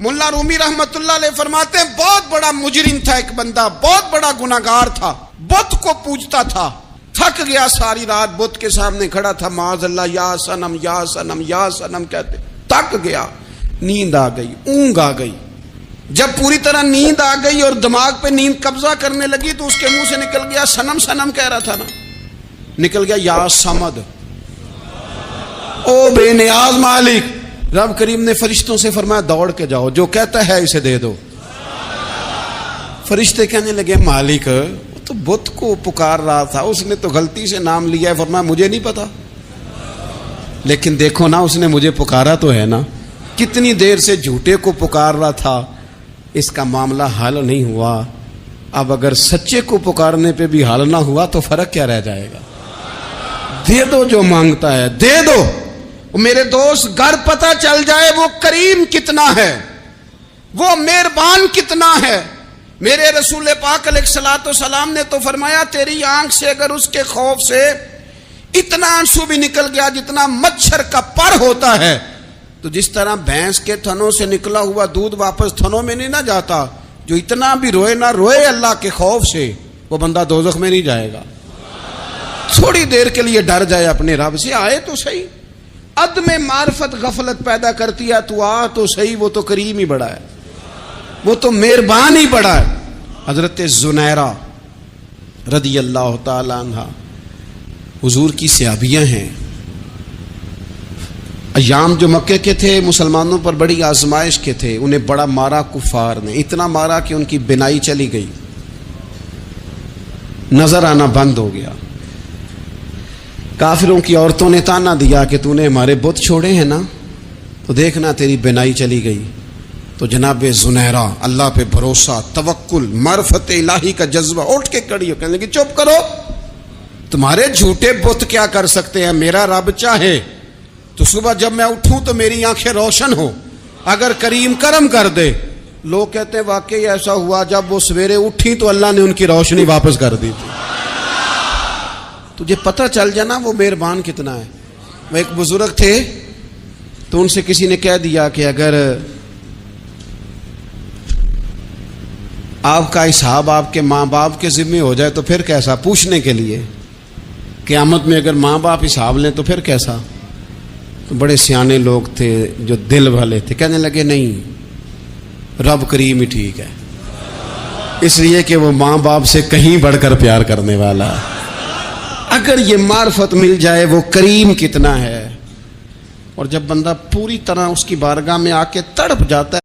मुल्ला रूमी रहमतुल्लाह अलैह फरमाते हैं बहुत बड़ा मुजरिम था एक बंदा, बहुत बड़ा गुनाहगार था, बुत को पूजता था, थक गया, सारी रात बुत के सामने खड़ा था, माज़अल्लाह या सनम या सनम या सनम कहते, थक गया, नींद आ गई, ऊंघ आ गई। जब पूरी तरह नींद आ गई और दिमाग पे नींद कब्जा करने लगी तो उसके मुंह से निकल गया, सनम सनम कह रहा था ना, निकल गया या समद, ओ बेनियाज मालिक। रब करीम ने फरिश्तों से फरमाया दौड़ के जाओ, जो कहता है इसे दे दो। फरिश्ते कहने लगे मालिक वो तो बुत को पुकार रहा था, उसने तो गलती से नाम लिया है। फरमाया मुझे नहीं पता, लेकिन देखो ना उसने मुझे पुकारा तो है ना, कितनी देर से झूठे को पुकार रहा था, इसका मामला हल नहीं हुआ। अब अगर सच्चे को पुकारने पे भी हल ना हुआ तो फर्क क्या रह जाएगा। दे दो जो मांगता है, दे दो। मेरे दोस्त घर पता चल जाए वो करीम कितना है, वो मेहरबान कितना है। मेरे रसूल पाक अलैहिस्सलातु वस्सलाम ने तो फरमाया तेरी आंख से अगर उसके खौफ से इतना आंसू भी निकल गया जितना मच्छर का पर होता है, तो जिस तरह भैंस के थनों से निकला हुआ दूध वापस थनों में नहीं ना जाता, जो इतना भी रोए ना रोए अल्लाह के खौफ से, वो बंदा दोज़ख में नहीं जाएगा। थोड़ी देर के लिए डर जाए अपने रब से, आए तो सही। अदम मार्फत गफलत पैदा करती है, तू आ तो सही, वो तो करीम ही बड़ा है, वो तो मेहरबान ही बड़ा है। हजरत ज़ुनैरा रदी अल्लाह ताला अन्हा हुजूर की सहाबियाँ हैं। अय्याम जो मक्के के थे मुसलमानों पर बड़ी आजमाइश के थे, उन्हें बड़ा मारा कुफार ने, इतना मारा कि उनकी बिनाई चली गई, नजर आना बंद हो गया। काफिरों की औरतों ने ताना दिया कि तूने हमारे बुत छोड़े हैं ना, तो देखना तेरी बिनाई चली गई। तो जनाब ज़ुनैरा अल्लाह पे भरोसा, तवक्कुल, मार्फत इलाही का जज्बा, उठ के खड़ी हो कहने लगी चुप करो, तुम्हारे झूठे बुत क्या कर सकते हैं। मेरा रब चाहे तो सुबह जब मैं उठूं तो मेरी आंखें रोशन हो, अगर करीम करम कर दे। लोग कहते हैं वाकई ऐसा हुआ, जब वो सवेरे उठी तो अल्लाह ने उनकी रोशनी वापस कर दी थी। तुझे पता चल जाना वो मेहरबान कितना है। वो एक बुजुर्ग थे तो उनसे किसी ने कह दिया कि अगर आपका हिसाब आपके माँ बाप के जिम्मे हो जाए तो फिर कैसा, पूछने के लिए क़यामत में अगर माँ बाप हिसाब लें तो फिर कैसा। तो बड़े सियाने लोग थे जो दिल वाले थे, कहने लगे नहीं, रब करीम ही ठीक है, इसलिए कि वो माँ बाप से कहीं बढ़कर प्यार करने वाला है। अगर ये मार्फत मिल जाए वो करीम कितना है। और जब बंदा पूरी तरह उसकी बारगाह में आके तड़प जाता है